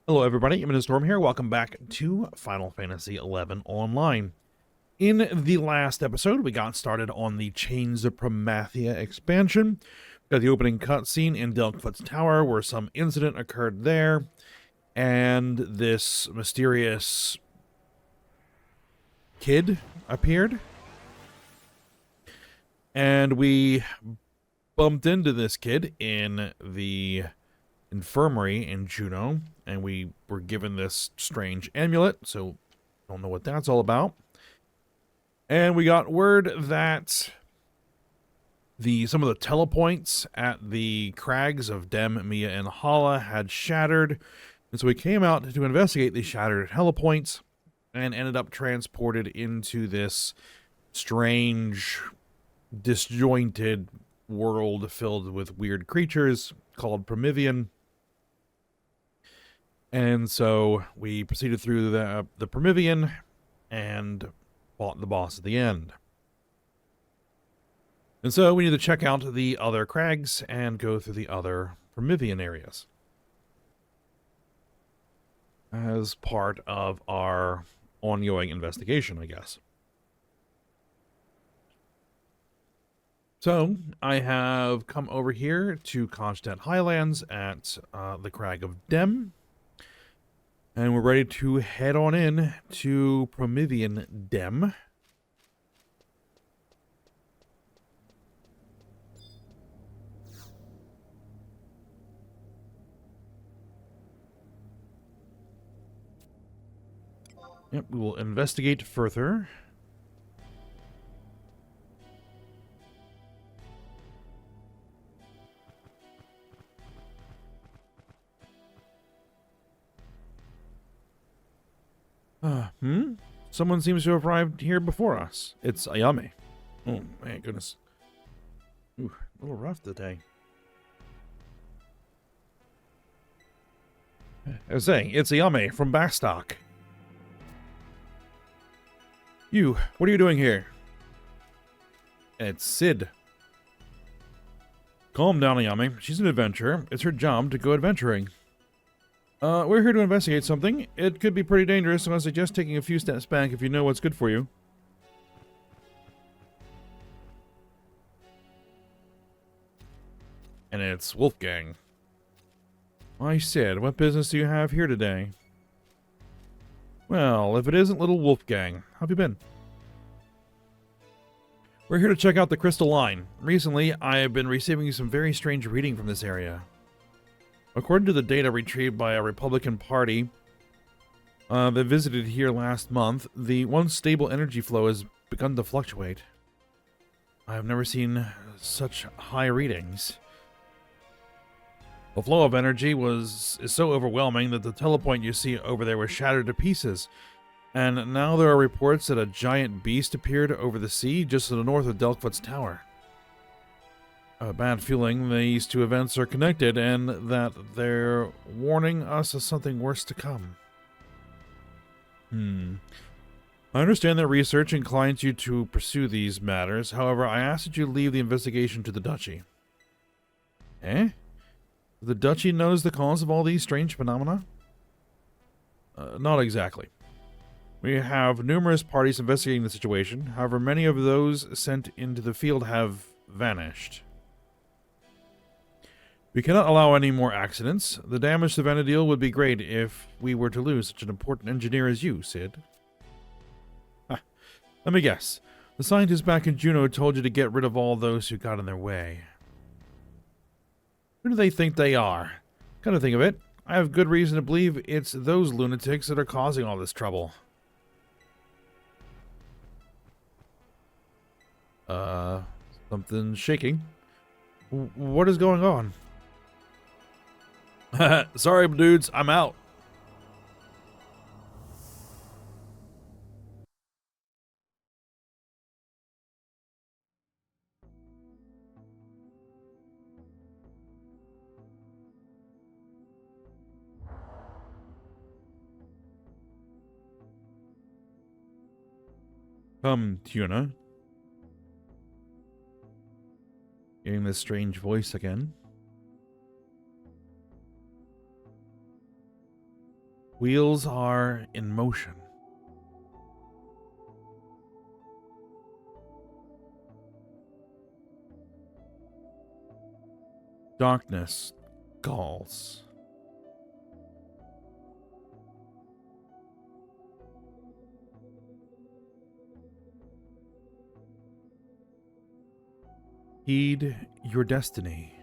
Hello everybody, I'm Storm here. Welcome back to Final Fantasy XI Online. In the last episode, we got started on the Chains of Promathia expansion. We got the opening cutscene in Delkfoot's Tower, where some incident occurred there, and this mysterious kid appeared. And we bumped into this kid in the infirmary in Juneau, and we were given this strange amulet, so don't know what that's all about. And we got word that some of the telepoints at the crags of Dem, Mia, and Hala had shattered, and so we came out to investigate the shattered telepoints and ended up transported into this strange, disjointed world filled with weird creatures called Promethean. And so we proceeded through the Promethean and fought the boss at the end. And so we need to check out the other crags and go through the other Promethean areas as part of our ongoing investigation, I guess. So I have come over here to Konstadt Highlands at the Crag of Dem. And we're ready to head on in to Promethean Dem. Yep, we will investigate further. Someone seems to have arrived here before us. It's Ayame. Oh, my goodness. Ooh, a little rough today. I was saying, it's Ayame from Bastock. You, what are you doing here? It's Sid. Calm down, Ayame. She's an adventurer. It's her job to go adventuring. We're here to investigate something. It could be pretty dangerous, so I suggest taking a few steps back if you know what's good for you. And it's Wolfgang. I said, what business do you have here today? Well, if it isn't little Wolfgang, how have you been? We're here to check out the Crystal Line. Recently, I have been receiving some very strange reading from this area. According to the data retrieved by a Republican party that visited here last month, the once stable energy flow has begun to fluctuate. I have never seen such high readings. The flow of energy is so overwhelming that the telepoint you see over there was shattered to pieces. And now there are reports that a giant beast appeared over the sea just to the north of Delkfoot's Tower. I have a bad feeling these two events are connected and that they're warning us of something worse to come. I understand that research inclines you to pursue these matters. However, I ask that you leave the investigation to the Duchy. Eh? The Duchy knows the cause of all these strange phenomena? Not exactly. We have numerous parties investigating the situation. However, many of those sent into the field have vanished. We cannot allow any more accidents. The damage to Vana'diel would be great if we were to lose such an important engineer as you, Sid. Let me guess. The scientists back in Juneau told you to get rid of all those who got in their way. Who do they think they are? Come to think of it, I have good reason to believe it's those lunatics that are causing all this trouble. Something's shaking. What is going on? Sorry, dudes, I'm out. Come, Tuna. Hearing this strange voice again. Wheels are in motion. Darkness calls. Heed your destiny.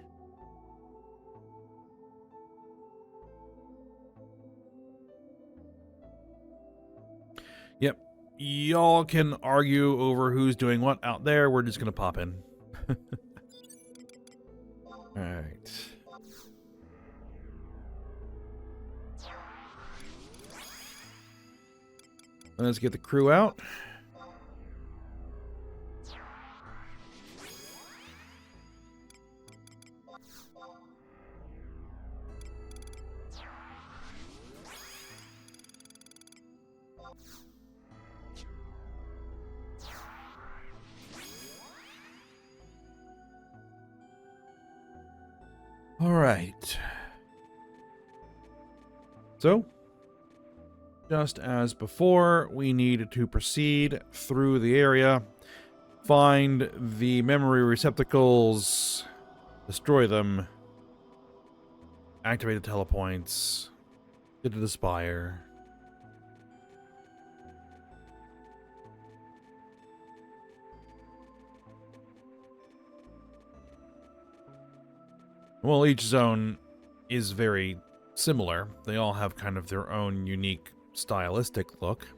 Yep. Y'all can argue over who's doing what out there. We're just going to pop in. Alright. Let's get the crew out. All right. So, just as before, we need to proceed through the area, find the memory receptacles, destroy them, activate the telepoints, get to the spire. Well, each zone is very similar. They all have kind of their own unique stylistic look.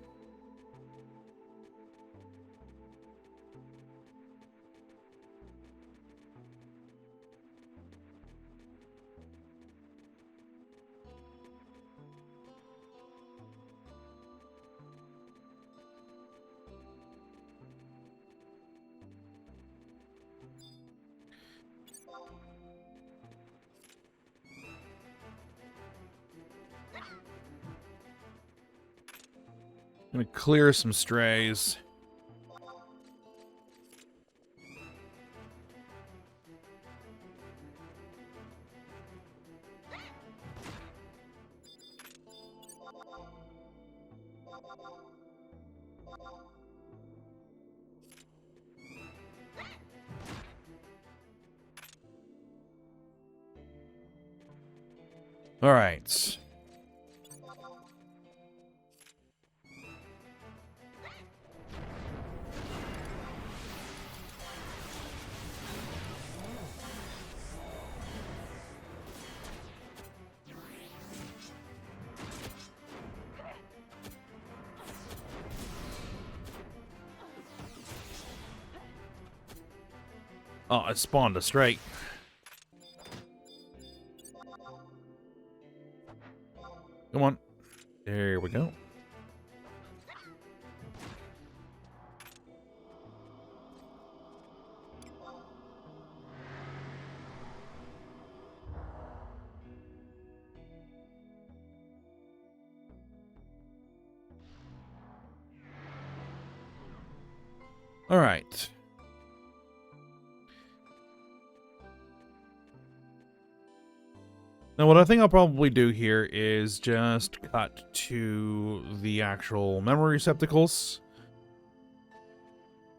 Gonna clear some strays. All right. Oh, it spawned a stray. Come on. There we go. All right. Now, what I think I'll probably do here is just cut to the actual memory receptacles.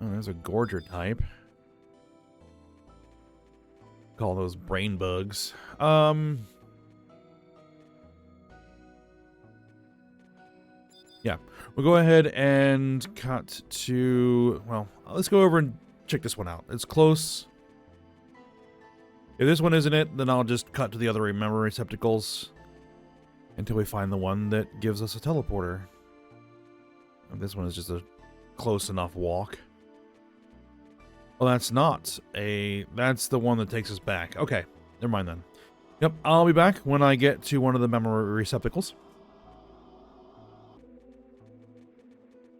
Oh, there's a Gorger type. Call those brain bugs. Yeah, we'll go ahead and cut to, well, let's go over and check this one out. It's close. If this one isn't it, then I'll just cut to the other memory receptacles until we find the one that gives us a teleporter. And this one is just a close enough walk. Oh, that's not a... That's the one that takes us back. Okay, never mind then. Yep, I'll be back when I get to one of the memory receptacles.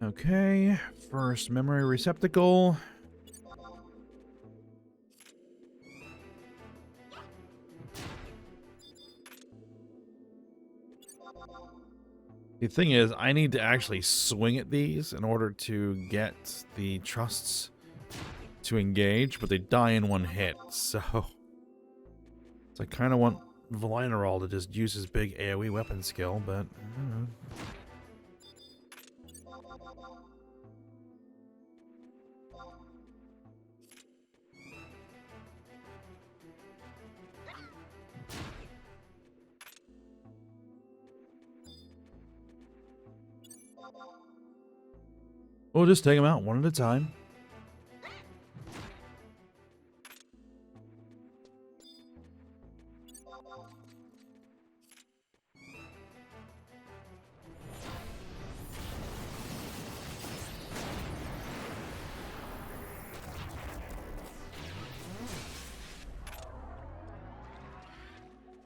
Okay, first memory receptacle. The thing is, I need to actually swing at these in order to get the trusts to engage, but they die in one hit, so I kind of want Vana'diel to just use his big AoE weapon skill, but I don't know. We'll just take them out one at a time.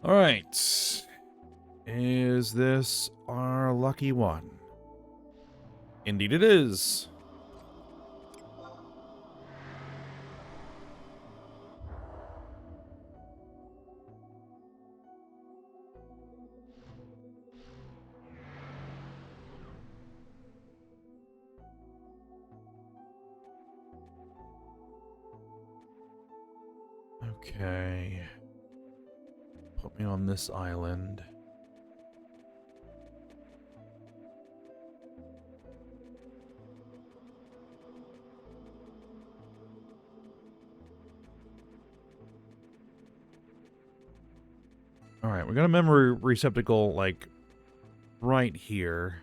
All right. Is this our lucky one? Indeed it is. Okay. Put me on this island. Alright, we got a memory receptacle, like, right here.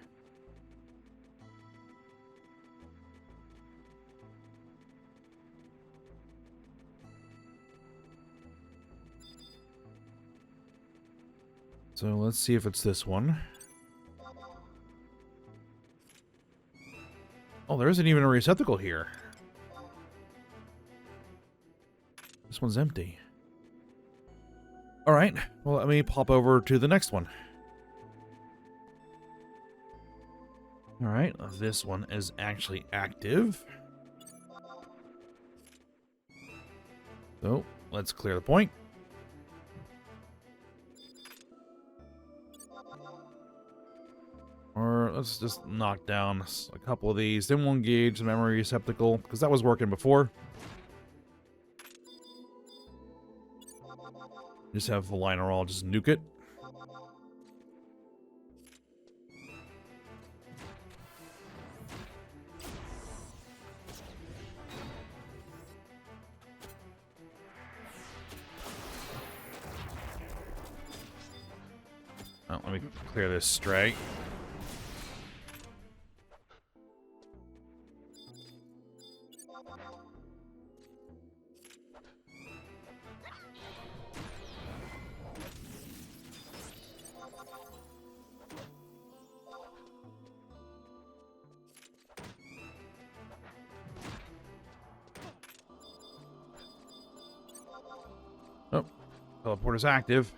So let's see if it's this one. Oh, there isn't even a receptacle here. This one's empty. Alright, well, let me pop over to the next one. Alright, this one is actually active. So, let's clear the point. Or let's just knock down a couple of these. Then we'll engage the memory receptacle, because that was working before. Just have the liner all just nuke it. Oh, let me clear this straight. Oh, teleport is active.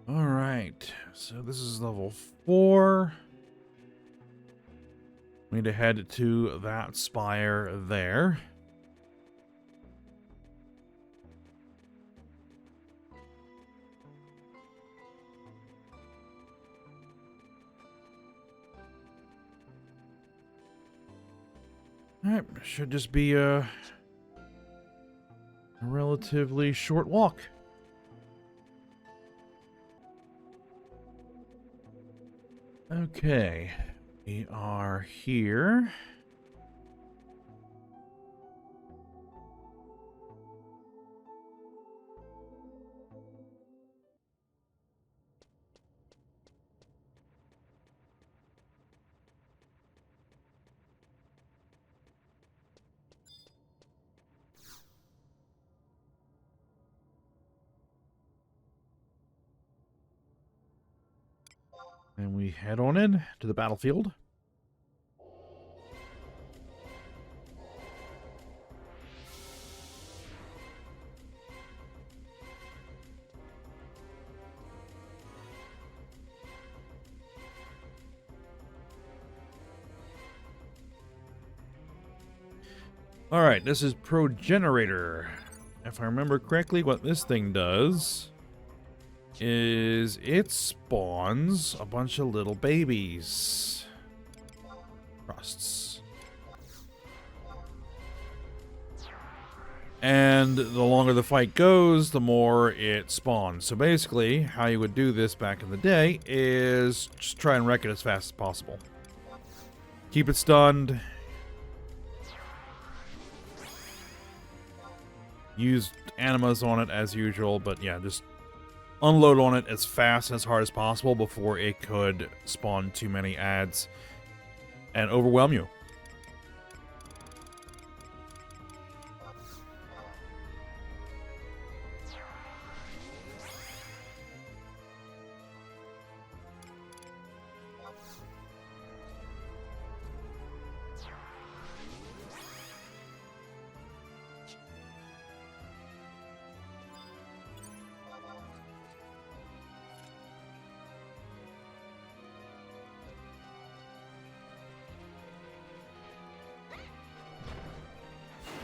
All right, so this is level 4. We need to head to that spire there. All right, should just be a relatively short walk. Okay, we are here. And we head on in to the battlefield. Alright, this is Progenerator. If I remember correctly, what this thing does is it spawns a bunch of little babies. Crusts. And the longer the fight goes, the more it spawns. So basically, how you would do this back in the day is just try and wreck it as fast as possible. Keep it stunned. Use animas on it as usual, but yeah, just unload on it as fast and as hard as possible before it could spawn too many adds and overwhelm you.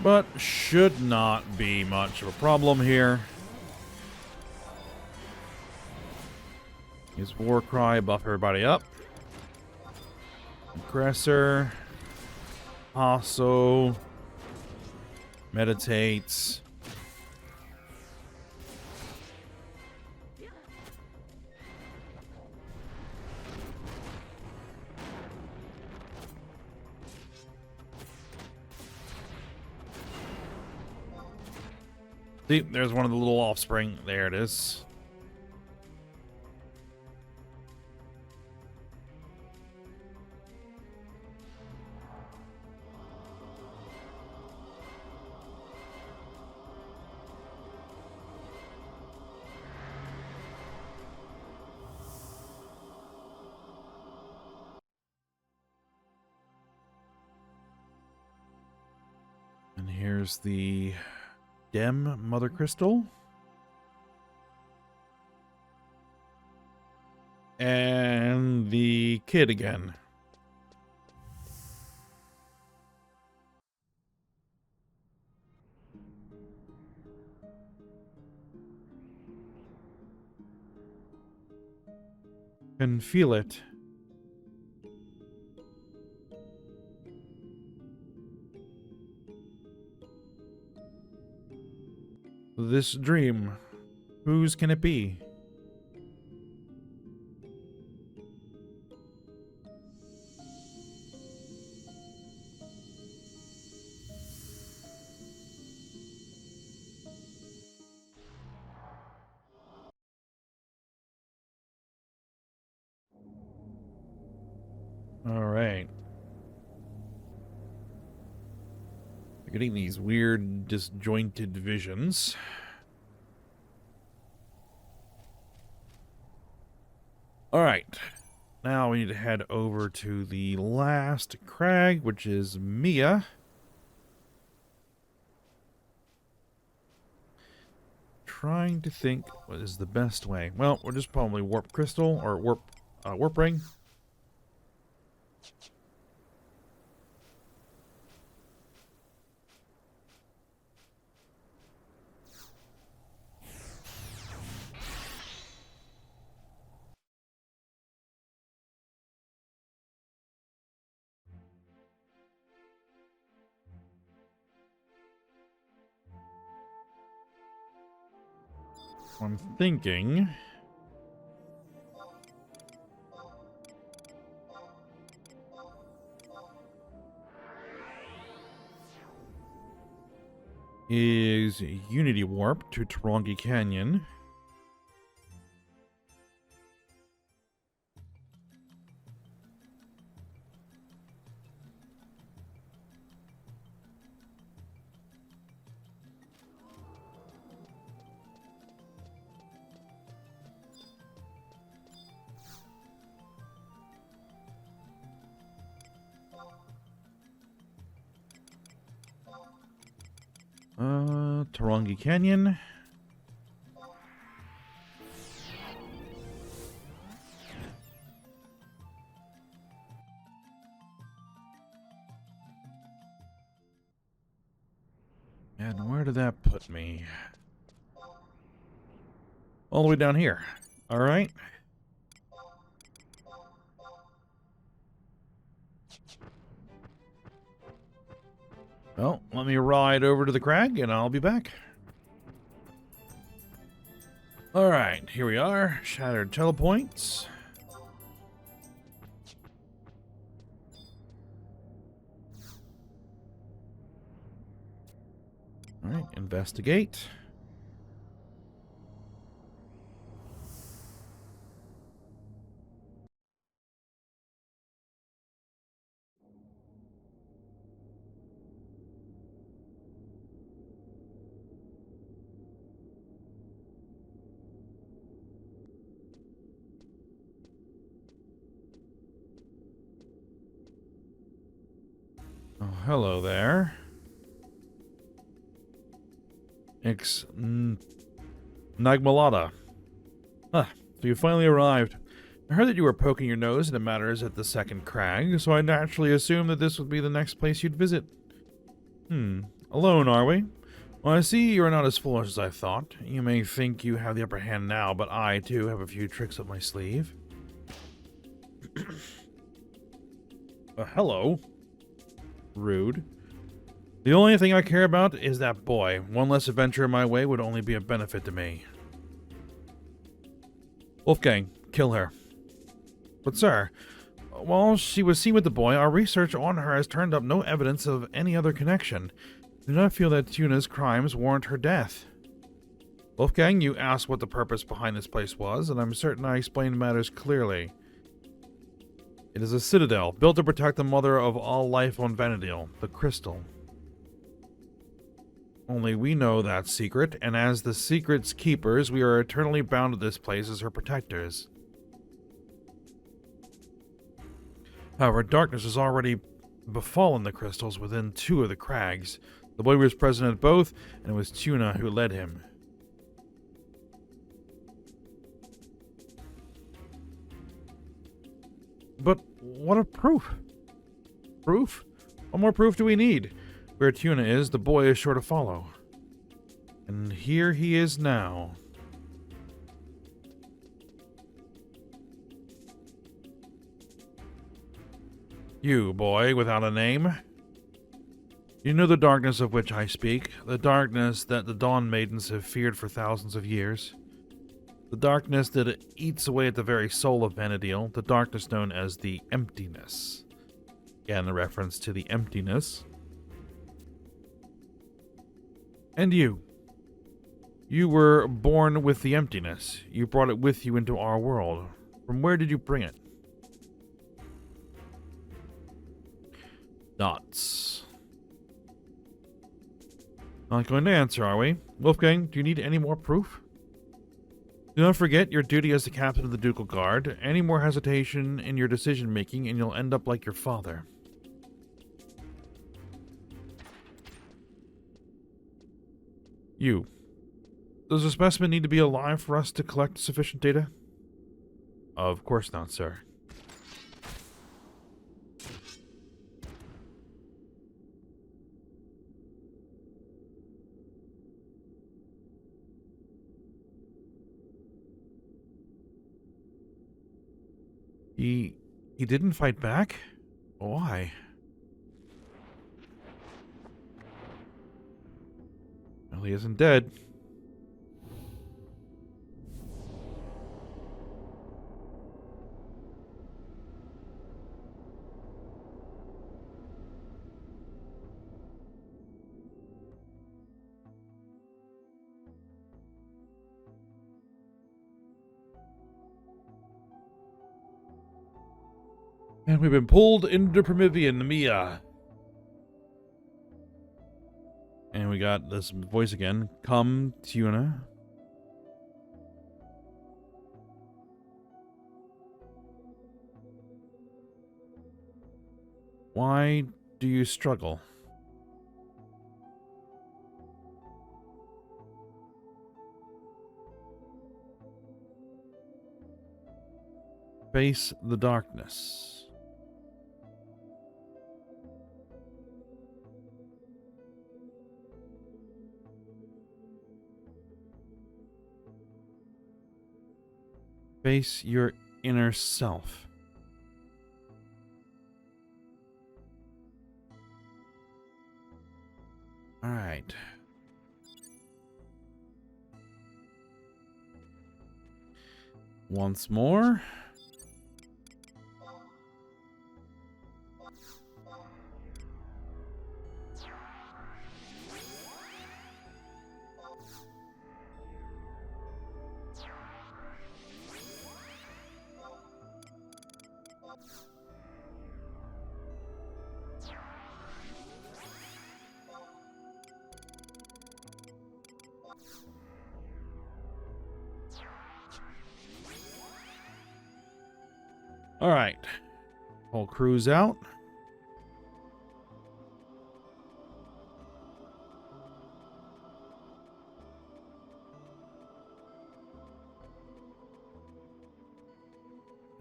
But should not be much of a problem here. Use War Cry, buff everybody up. Aggressor. Paso. Meditates. See, there's one of the little offspring. There it is. And here's the Dem Mother Crystal. And the kid again. Can feel it. This dream, whose can it be? All right. We're getting these weird disjointed visions. All right. Now we need to head over to the last crag, which is Mia. Trying to think what is the best way. Well, we'll just probably warp crystal or warp ring. I'm thinking is Unity Warp to Tarongi Canyon. Tarongi Canyon. And where did that put me? All the way down here. Alright. Well, let me ride over to the crag and I'll be back. Alright, here we are. Shattered telepoints. Alright, investigate. Oh, hello there. Nagmalada. Huh, so you finally arrived. I heard that you were poking your nose into matters at the second crag, so I naturally assumed that this would be the next place you'd visit. Alone, are we? Well, I see you're not as foolish as I thought. You may think you have the upper hand now, but I, too, have a few tricks up my sleeve. Hello. Rude. The only thing I care about is that boy. One less adventure in my way would only be a benefit to me. Wolfgang, kill her. But sir, while she was seen with the boy, our research on her has turned up no evidence of any other connection. I do not feel that Tuna's crimes warrant her death. Wolfgang, you asked what the purpose behind this place was, and I'm certain I explained matters clearly. It is a citadel, built to protect the mother of all life on Vana'diel, the crystal. Only we know that secret, and as the secret's keepers, we are eternally bound to this place as her protectors. However, darkness has already befallen the crystals within 2 of the crags. The boy was present at both, and it was Tuna who led him. But what of proof? Proof? What more proof do we need? Where Tuna is, the boy is sure to follow. And here he is now. You, boy, without a name. You know the darkness of which I speak, the darkness that the Dawn Maidens have feared for thousands of years. The darkness that eats away at the very soul of Vana'diel, the darkness known as the Emptiness. Again, a reference to the emptiness. And you. You were born with the emptiness. You brought it with you into our world. From where did you bring it? Dots. Not going to answer, are we? Wolfgang, do you need any more proof? Do not forget your duty as the captain of the Ducal Guard. Any more hesitation in your decision-making and you'll end up like your father. You. Does the specimen need to be alive for us to collect sufficient data? Of course not, sir. He didn't fight back? Why? Well, he isn't dead. And we've been pulled into Primivian, Mia. And we got this voice again. Come, Tuna. Why do you struggle? Face the darkness. Face your inner self. All right. Once more. All right. Whole crew's out.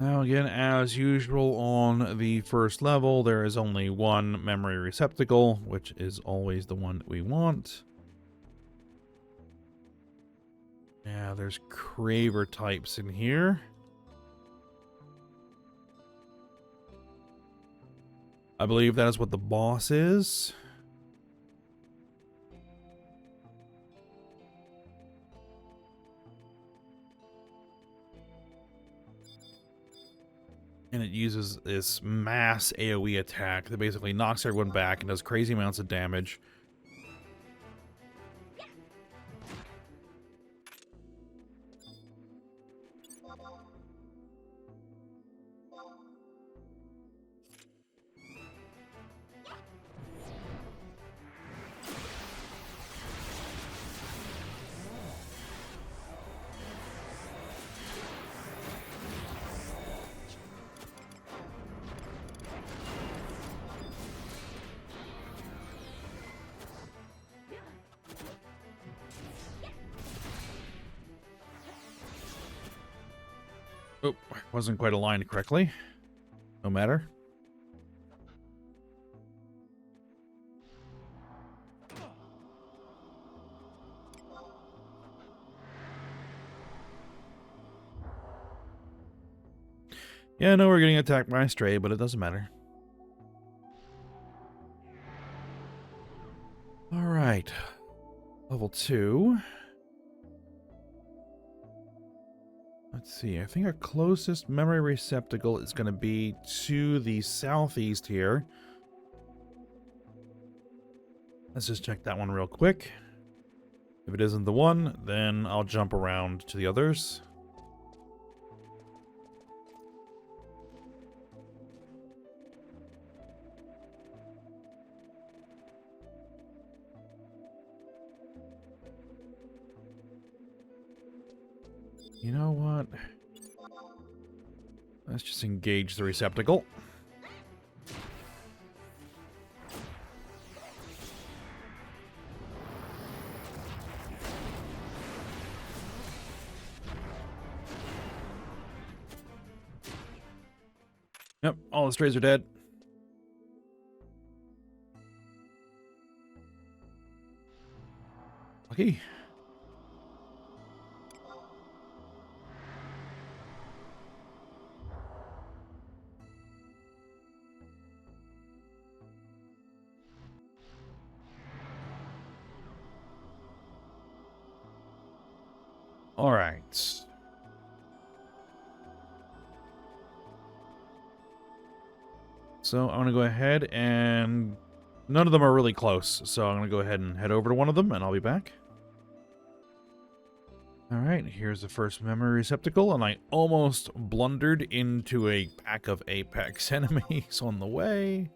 Now again, as usual on the first level, there is only one memory receptacle, which is always the one that we want. Yeah, there's Craver types in here. I believe that is what the boss is. And it uses this mass AoE attack that basically knocks everyone back and does crazy amounts of damage. Oh, wasn't quite aligned correctly. No matter. Yeah, I know we're getting attacked by a stray, but it doesn't matter. Alright. Level 2. Let's see, I think our closest memory receptacle is going to be to the southeast here. Let's just check that one real quick. If it isn't the one, then I'll jump around to the others. You know what? Let's just engage the receptacle. Yep, all the strays are dead. Lucky. All right. So I'm going to go ahead and... None of them are really close, so I'm going to go ahead and head over to one of them, and I'll be back. Alright, here's the first memory receptacle, and I almost blundered into a pack of Apex enemies on the way.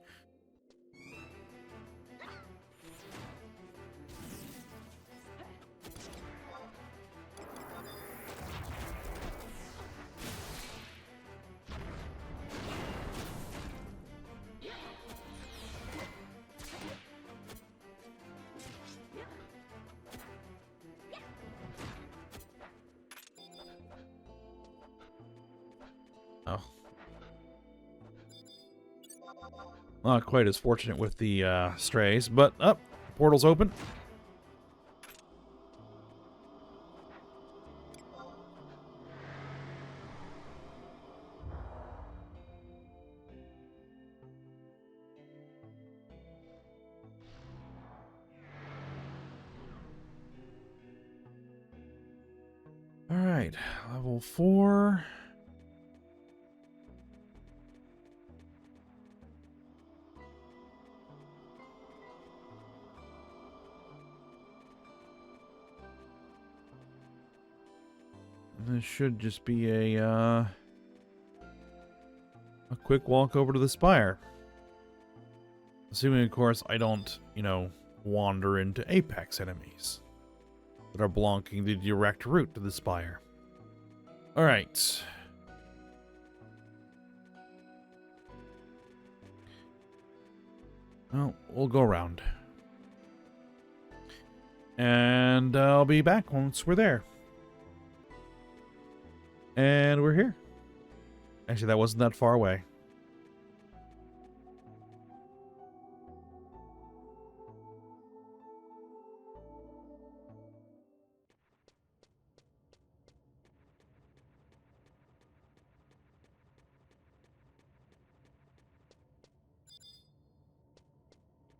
Oh. Not quite as fortunate with the strays, but up, portal's open. right, level 4. This should just be a quick walk over to the spire. Assuming, of course, I don't, wander into Apex enemies that are blocking the direct route to the spire. Alright. Well, we'll go around. And I'll be back once we're there. And we're here. Actually, that wasn't that far away.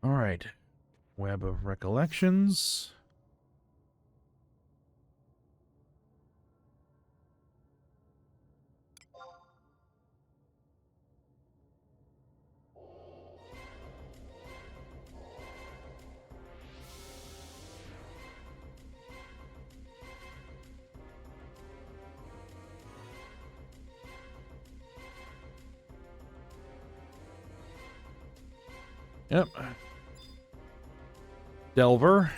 All right. Web of Recollections. Yep. Delver.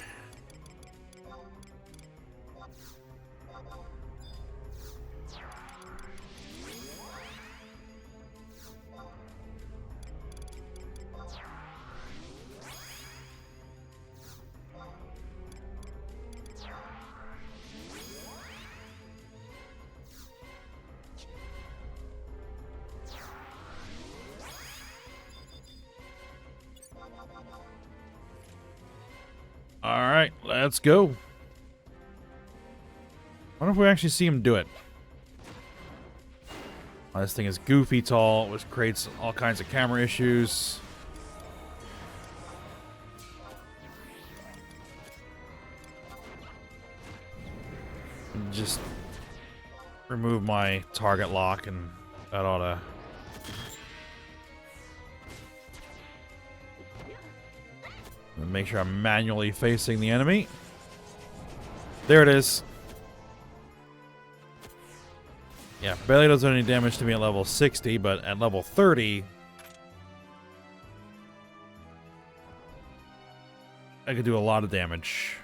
Alright, let's go. I wonder if we actually see him do it. Oh, this thing is goofy tall, which creates all kinds of camera issues. Just remove my target lock and that ought to... Make sure I'm manually facing the enemy. There it is. Yeah, barely does any damage to me at level 60, but at level 30... I could do a lot of damage.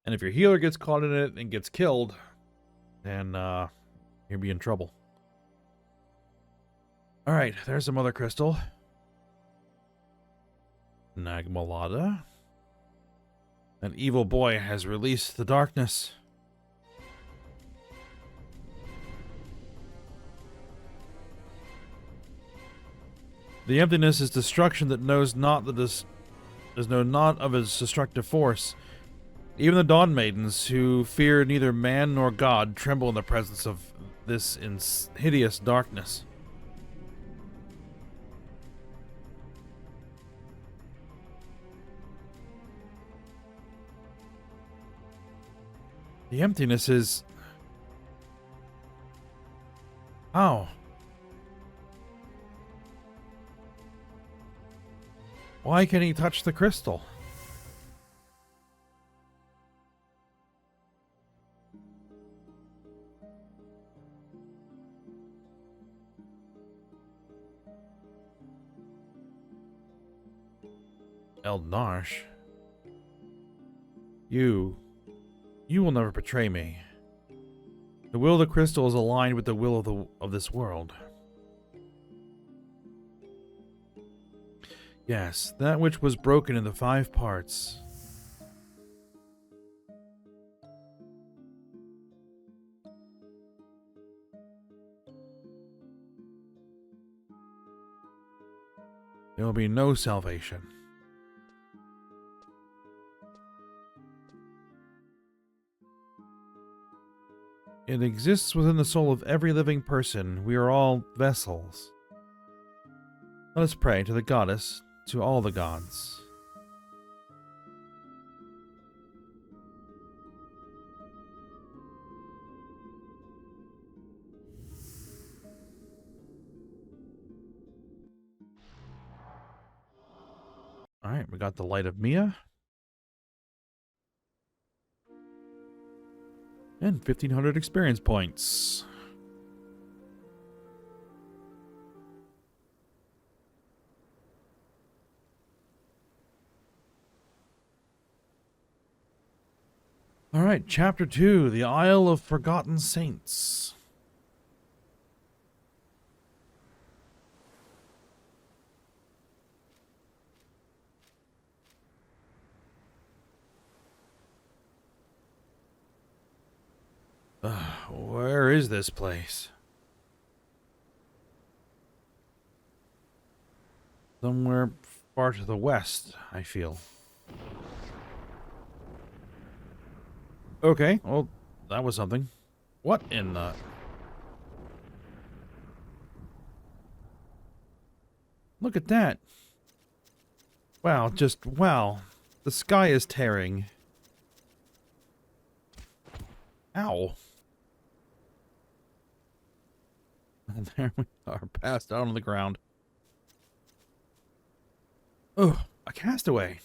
And if your healer gets caught in it and gets killed, then you'll be in trouble. Alright, there's some other crystal. Nagmalada. An evil boy has released the darkness. The emptiness is destruction that knows not that there's no not of its destructive force. Even the Dawn Maidens, who fear neither man nor God, tremble in the presence of this hideous darkness. The emptiness is... How? Why can't he touch the crystal? Eldnarsh, you will never betray me. The will of the crystal is aligned with the will of this world. Yes, that which was broken into 5 parts. There will be no salvation. It exists within the soul of every living person. We are all vessels. Let us pray to the goddess, to all the gods. Alright, we got the Light of Mia. And 1,500 experience points. Alright, Chapter 2, The Isle of Forgotten Saints. Where is this place? Somewhere far to the west, I feel. Okay, well, that was something. What in the... Look at that. Wow, just wow. The sky is tearing. Ow. And there we are, passed out on the ground. Oh, a castaway.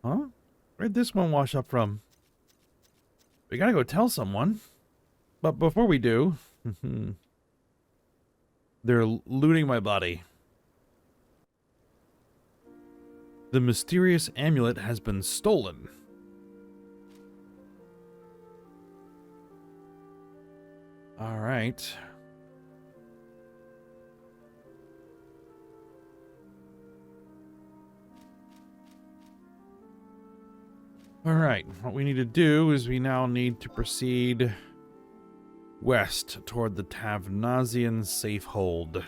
Huh? Where'd this one wash up from? We gotta go tell someone. But before we do... they're looting my body. The mysterious amulet has been stolen. Alright. Alright, what we need to do is we now need to proceed west toward the Vana'diel Safehold.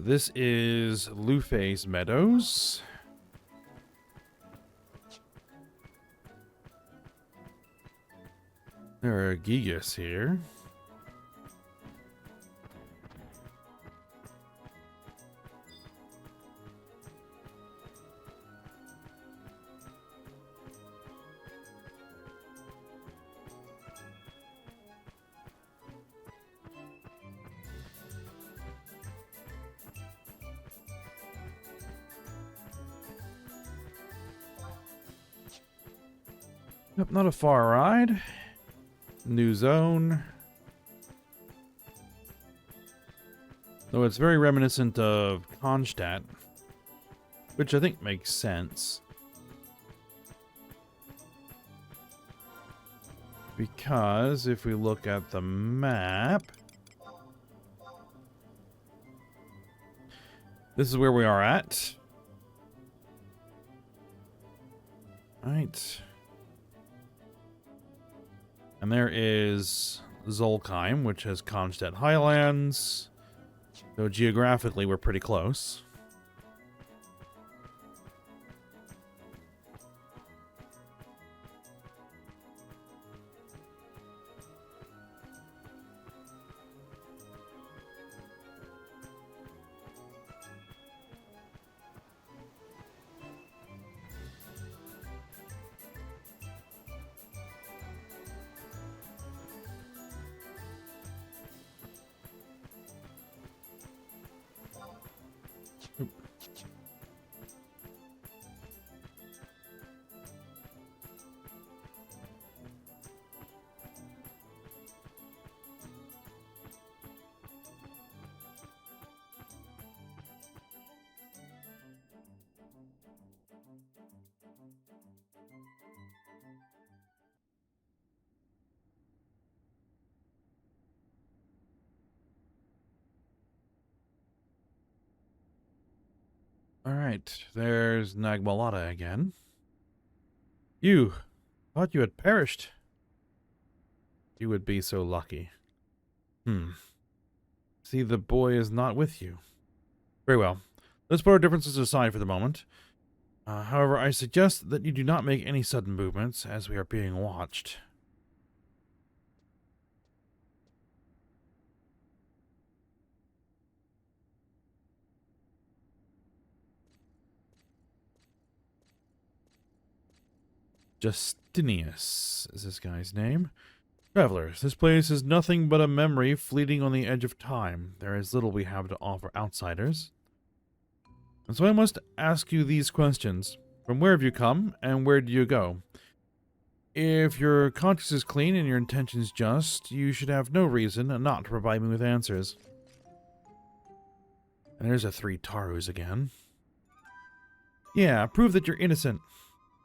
This is Lufe's Meadows. There are Gigas here. Yep, not a far ride. New zone. Though it's very reminiscent of Kronstadt, which I think makes sense. Because if we look at the map, this is where we are at. Right. And there is Zolkheim, which has Kronstadt Highlands. So geographically, we're pretty close. Alright, there's Nagmalata again. You thought you had perished. You would be so lucky. See, the boy is not with you. Very well. Let's put our differences aside for the moment. However, I suggest that you do not make any sudden movements, as we are being watched. Justinius is this guy's name. Travelers, this place is nothing but a memory fleeting on the edge of time. There is little we have to offer outsiders. And so I must ask you these questions. From where have you come, and where do you go? If your conscience is clean and your intentions just, you should have no reason not to provide me with answers. And there's a 3 Tarus again. Yeah, prove that you're innocent.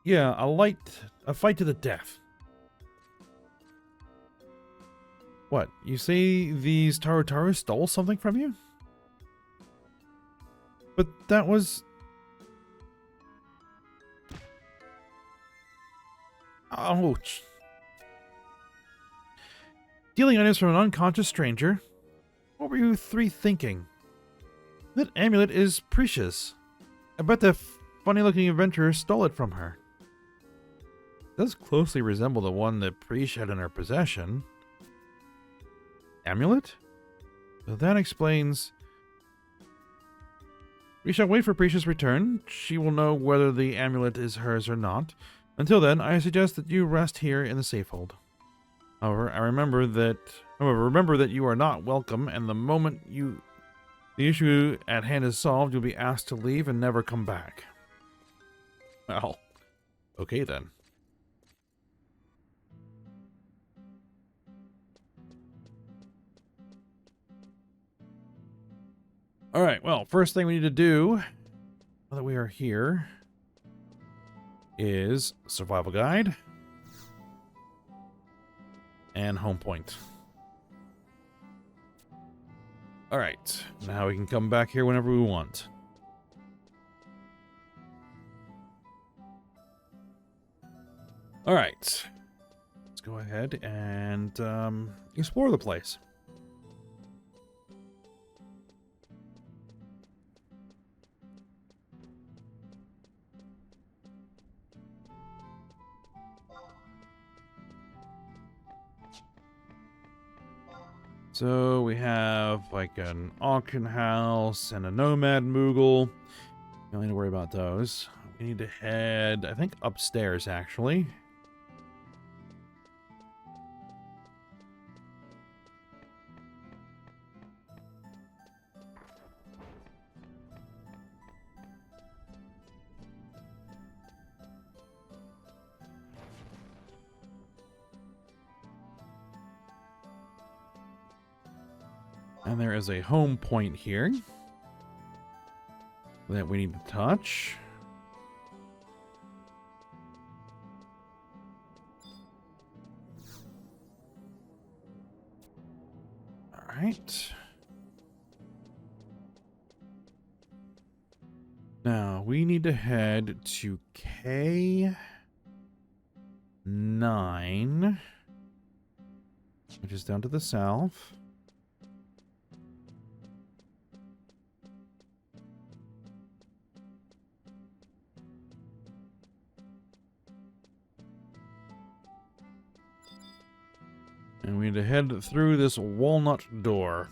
Yeah, a fight to the death. What, you say these Taru stole something from you? But that was... Ouch. Stealing items from an unconscious stranger? What were you 3 thinking? That amulet is precious. I bet the funny-looking adventurer stole it from her. It does closely resemble the one that Preesh had in her possession. Amulet? So that explains... We shall wait for Preesh's return. She will know whether the amulet is hers or not. Until then, I suggest that you rest here in the Safehold. However, remember that you are not welcome, and the moment the issue at hand is solved, you'll be asked to leave and never come back. Well, okay then. Alright, well, first thing we need to do, now that we are here, is survival guide and home point. Alright, now we can come back here whenever we want. Alright, let's go ahead and explore the place. So we have like an auction house and a nomad moogle. Don't need to worry about those. We need to head, I think, upstairs actually. And there is a home point here that we need to touch. All right. Now we need to head to K9, which is down to the south. And we need to head through this walnut door.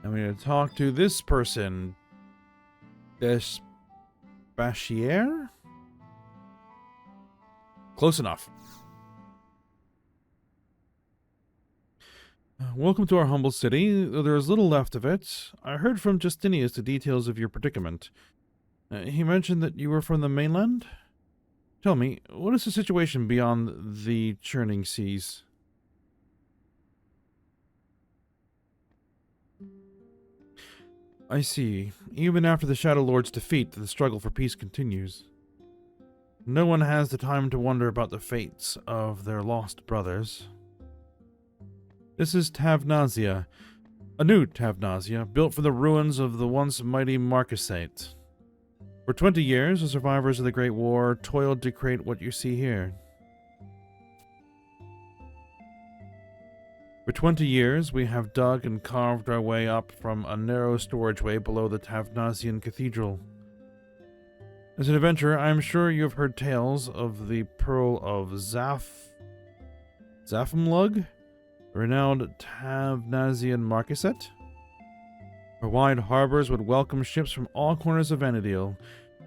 And we need to talk to this person. Despachier? Close enough. Welcome to our humble city. Though there is little left of it, I heard from Justinius the details of your predicament. He mentioned that you were from the mainland? Tell me, what is the situation beyond the churning seas? I see. Even after the Shadow Lord's defeat, the struggle for peace continues. No one has the time to wonder about the fates of their lost brothers. This is Tavnazia, a new Tavnazia, built for the ruins of the once mighty Marquisate. For 20 years, the survivors of the Great War toiled to create what you see here. For 20 years, we have dug and carved our way up from a narrow storageway below the Tavnazian Cathedral. As an adventurer, I am sure you have heard tales of the Pearl of Zaphimlug, a renowned Tavnazian Marquisate. Her wide harbors would welcome ships from all corners of Vana'diel,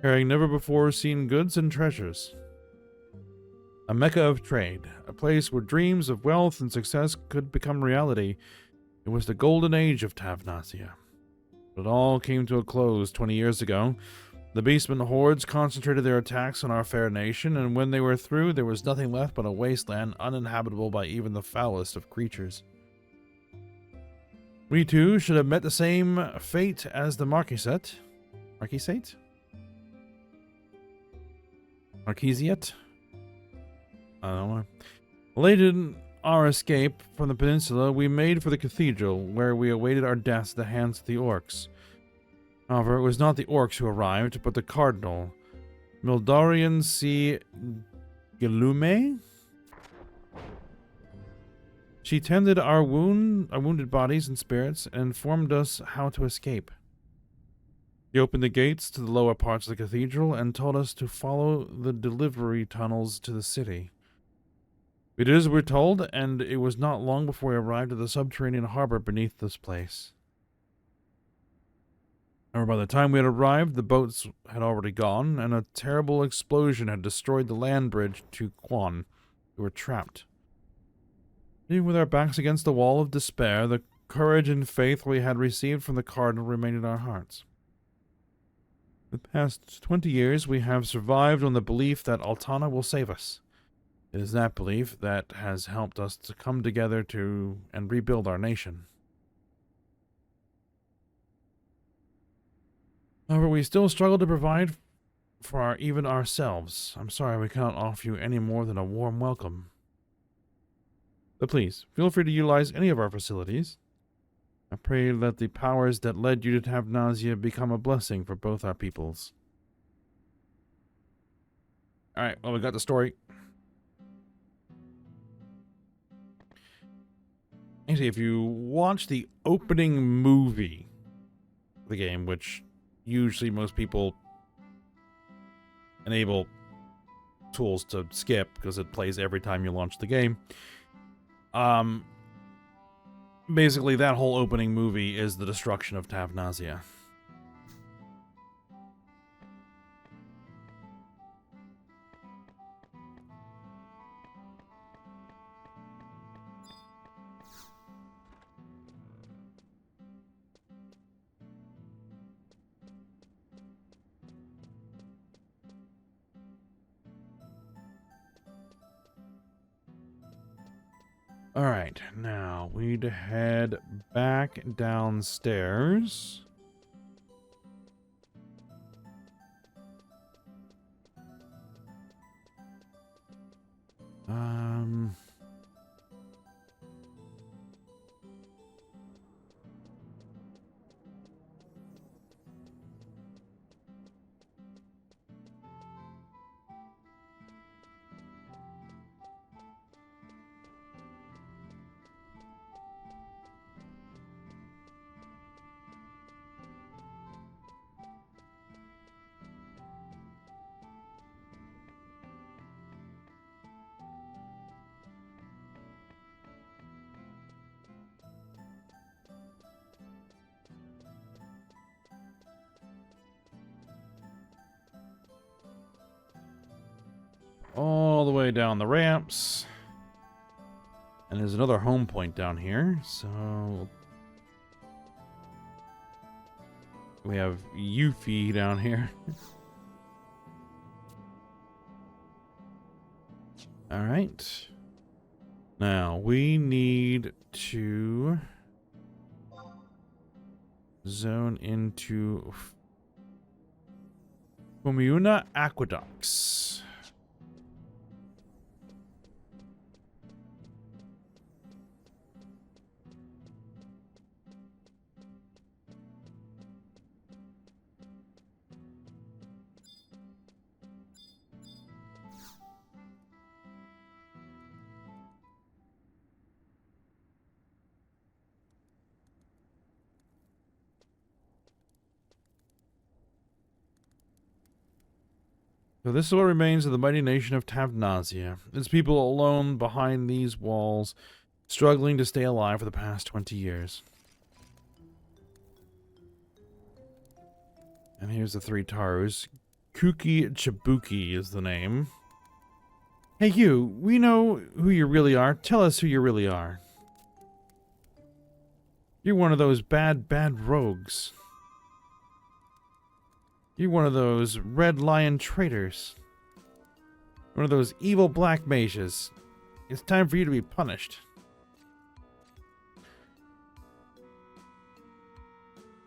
carrying never-before-seen goods and treasures. A mecca of trade, a place where dreams of wealth and success could become reality. It was the golden age of Tavnazia. But it all came to a close 20 years ago. The beastmen hordes concentrated their attacks on our fair nation, and when they were through, there was nothing left but a wasteland uninhabitable by even the foulest of creatures. We too should have met the same fate as the Marquisate? I don't know. Late in our escape from the peninsula, we made for the cathedral, where we awaited our deaths at the hands of the orcs. However, it was not the orcs who arrived, but the cardinal, Mildarian C. Gilume. She tended our wounded bodies and spirits, and informed us how to escape. He opened the gates to the lower parts of the cathedral and told us to follow the delivery tunnels to the city. We did as we were told, and it was not long before we arrived at the subterranean harbor beneath this place. However, by the time we had arrived, the boats had already gone, and a terrible explosion had destroyed the land bridge to Quan. We were trapped. Even with our backs against the wall of despair, the courage and faith we had received from the Cardinal remained in our hearts. The past 20 years, we have survived on the belief that Altana will save us. It is that belief that has helped us to come together and rebuild our nation. However, we still struggle to provide for even ourselves. I'm sorry we cannot offer you any more than a warm welcome. But please, feel free to utilize any of our facilities. I pray that the powers that led you to Tavnazia become a blessing for both our peoples. Alright, well, we got the story. Actually, if you watch the opening movie of the game, which usually most people enable tools to skip because it plays every time you launch the game. Basically, that whole opening movie is the destruction of Tavnazia. Alright, now we'd head back downstairs. All the way down the ramps. And there's another home point down here, so we have Yuffie down here. Alright. Now, we need to zone into Fumiuna Aqueducts. So this is what remains of the mighty nation of Tavnazia. Its people alone behind these walls, struggling to stay alive for the past 20 years. And here's the 3 Tarus. Kuki Chibuki is the name. Hey you, we know who you really are. Tell us who you really are. You're one of those bad rogues. You're one of those red lion traitors. One of those evil black mages. It's time for you to be punished.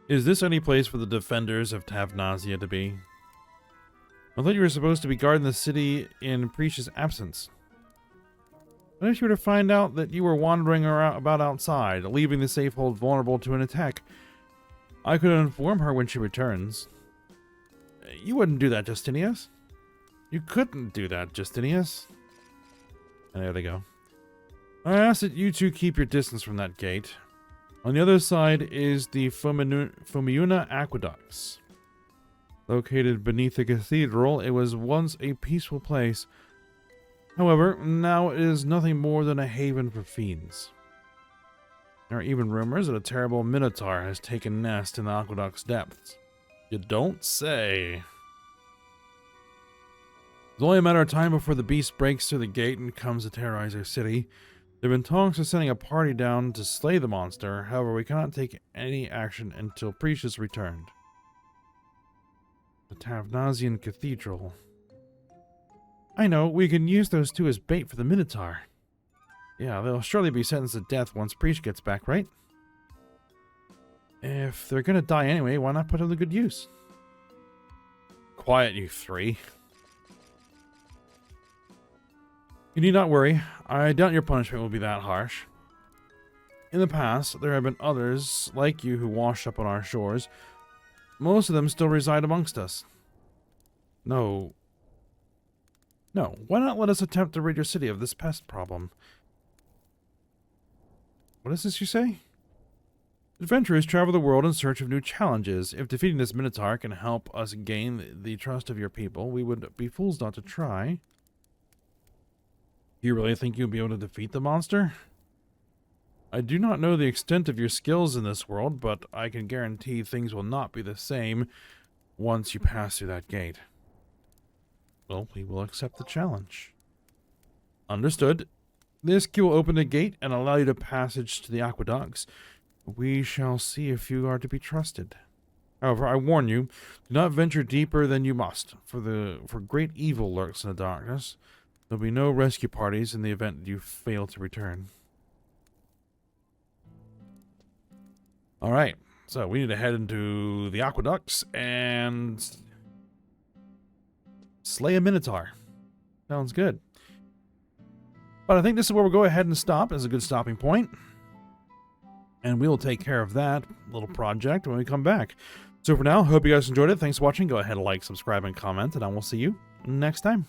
Is this any place for the defenders of Tavnazia to be? I thought you were supposed to be guarding the city in Prisha's absence. What if you were to find out that you were wandering about outside, leaving the Safehold vulnerable to an attack? I could inform her when she returns. You wouldn't do that, Justinius. You couldn't do that, Justinius. And there they go. I ask that you two keep your distance from that gate. On the other side is the Fumiuna Aqueducts. Located beneath the cathedral, it was once a peaceful place. However, now it is nothing more than a haven for fiends. There are even rumors that a terrible minotaur has taken nest in the aqueduct's depths. You don't say. It's only a matter of time before the beast breaks through the gate and comes to terrorize our city. There have been talks of sending a party down to slay the monster. However, we cannot take any action until Priest is returned. The Tavnazian Cathedral. I know, we can use those two as bait for the Minotaur. Yeah, they'll surely be sentenced to death once Priest gets back, right? If they're gonna die anyway, why not put them to good use? Quiet, you 3. You need not worry. I doubt your punishment will be that harsh. In the past, there have been others like you who washed up on our shores. Most of them still reside amongst us. No, why not let us attempt to rid your city of this pest problem? What is this you say? Adventurers travel the world in search of new challenges. If defeating this Minotaur can help us gain the trust of your people, we would be fools not to try. Do you really think you'll be able to defeat the monster? I do not know the extent of your skills in this world, but I can guarantee things will not be the same once you pass through that gate. Well, we will accept the challenge. Understood. This key will open the gate and allow you to passage to the aqueducts. We shall see if you are to be trusted. However, I warn you, do not venture deeper than you must, for great evil lurks in the darkness. There'll be no rescue parties in the event you fail to return. Alright, so we need to head into the aqueducts and slay a Minotaur. Sounds good. But I think this is where we'll go ahead and stop as a good stopping point. And we'll take care of that little project when we come back. So for now, hope you guys enjoyed it. Thanks for watching. Go ahead and like, subscribe, and comment, and I will see you next time.